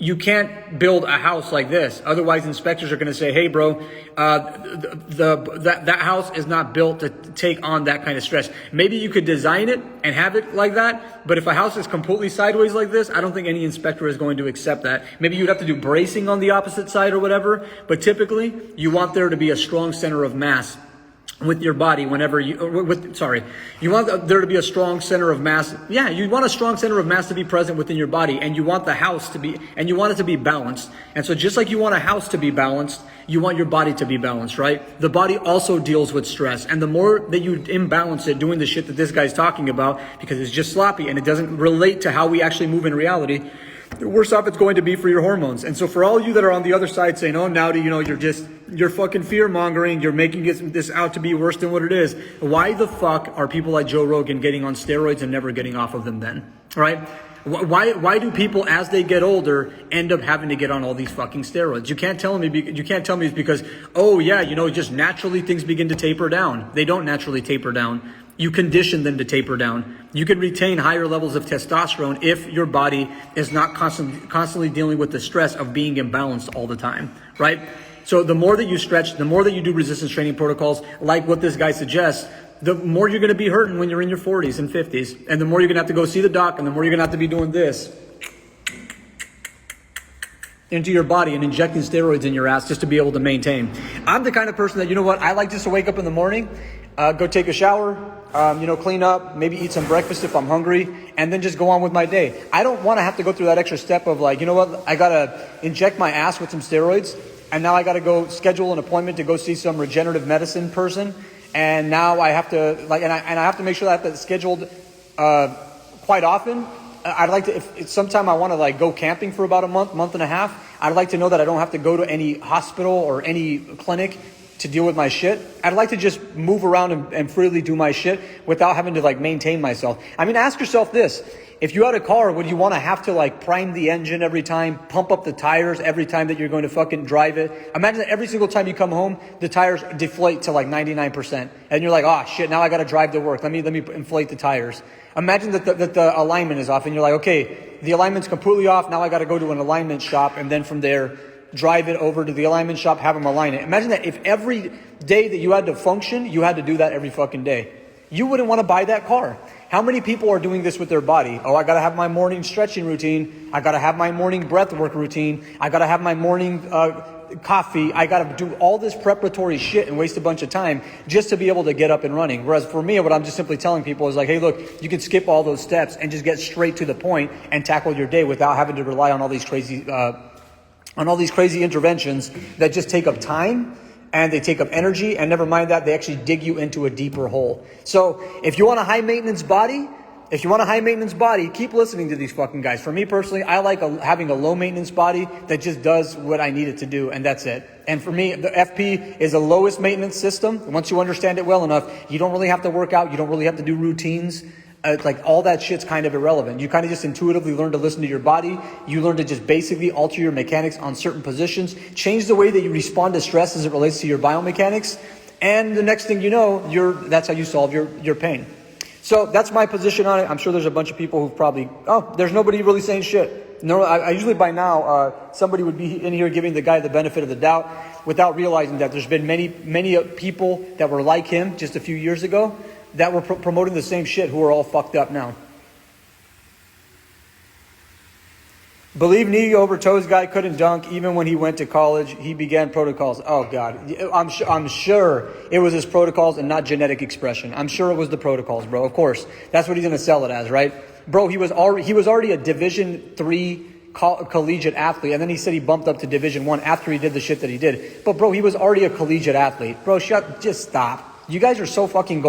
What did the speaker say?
you can't build a house like this. Otherwise, inspectors are going to say, hey, bro, that house is not built to take on that kind of stress. Maybe you could design it and have it like that. But if a house is completely sideways like this, I don't think any inspector is going to accept that. Maybe you'd have to do bracing on the opposite side or whatever. But typically, you want there to be a strong center of mass with your body whenever you want there to be a strong center of mass. Yeah, you want a strong center of mass to be present within your body, and you want the house to be, and you want it to be balanced. And so just like you want a house to be balanced, you want your body to be balanced, right? The body also deals with stress. And the more that you imbalance it doing the shit that this guy's talking about, because it's just sloppy and it doesn't relate to how we actually move in reality, the worse off it's going to be for your hormones. And so for all you that are on the other side saying, oh, Nowdy, you're fucking fear mongering. You're making this out to be worse than what it is. Why the fuck are people like Joe Rogan getting on steroids and never getting off of them then? Right? Why do people, as they get older, end up having to get on all these fucking steroids? You can't tell me it's because, oh yeah, just naturally things begin to taper down. They don't naturally taper down. You condition them to taper down. You can retain higher levels of testosterone if your body is not constantly dealing with the stress of being imbalanced all the time, right? So the more that you stretch, the more that you do resistance training protocols, like what this guy suggests, the more you're going to be hurting when you're in your 40s and 50s. And the more you're going to have to go see the doc, and the more you're going to have to be doing this into your body and injecting steroids in your ass just to be able to maintain. I'm the kind of person that, I like just to wake up in the morning, go take a shower, clean up, maybe eat some breakfast if I'm hungry, and then just go on with my day. I don't want to have to go through that extra step of I got to inject my ass with some steroids, and now I got to go schedule an appointment to go see some regenerative medicine person, and now I have to, and I have to make sure that I have that scheduled quite often. I'd like to, if sometime I want to go camping for about a month and a half, I'd like to know that I don't have to go to any hospital or any clinic to deal with my shit. I'd like to just move around and freely do my shit without having to maintain myself. I mean, ask yourself this. If you had a car, would you want to have to prime the engine every time, pump up the tires every time that you're going to fucking drive it? Imagine that every single time you come home, the tires deflate to 99%. And you're like, oh shit, now I got to drive to work. Let me inflate the tires. Imagine that the alignment is off and you're like, okay, the alignment's completely off. Now I got to go to an alignment shop, and then from there, drive it over to the alignment shop, have them align it. Imagine that if every day that you had to function, you had to do that every fucking day. You wouldn't want to buy that car. How many people are doing this with their body? Oh, I got to have my morning stretching routine. I got to have my morning breath work routine. I got to have my morning coffee. I got to do all this preparatory shit and waste a bunch of time just to be able to get up and running. Whereas for me, what I'm just simply telling people is hey, look, you can skip all those steps and just get straight to the point and tackle your day without having to rely on all these crazy interventions that just take up time and they take up energy, and never mind that, they actually dig you into a deeper hole. So if you want a high maintenance body, keep listening to these fucking guys. For me personally, I like having a low maintenance body that just does what I need it to do, and that's it. And for me, the FP is the lowest maintenance system. Once you understand it well enough, you don't really have to work out. You don't really have to do routines. All that shit's kind of irrelevant. You kind of just intuitively learn to listen to your body. You learn to just basically alter your mechanics on certain positions, change the way that you respond to stress as it relates to your biomechanics. And the next thing you know, that's how you solve your pain. So that's my position on it. I'm sure there's a bunch of people who've probably, there's nobody really saying shit. No, I usually by now, somebody would be in here giving the guy the benefit of the doubt without realizing that there's been many people that were like him just a few years ago that were promoting the same shit who are all fucked up now. Believe knee over toes guy couldn't dunk even when he went to college. He began protocols. Oh God, I'm sure it was his protocols and not genetic expression. I'm sure it was the protocols, bro. Of course, that's what he's gonna sell it as, right? Bro, he was already a Division III collegiate athlete, and then he said he bumped up to Division I after he did the shit that he did. But bro, he was already a collegiate athlete. Bro, just stop. You guys are so fucking gold.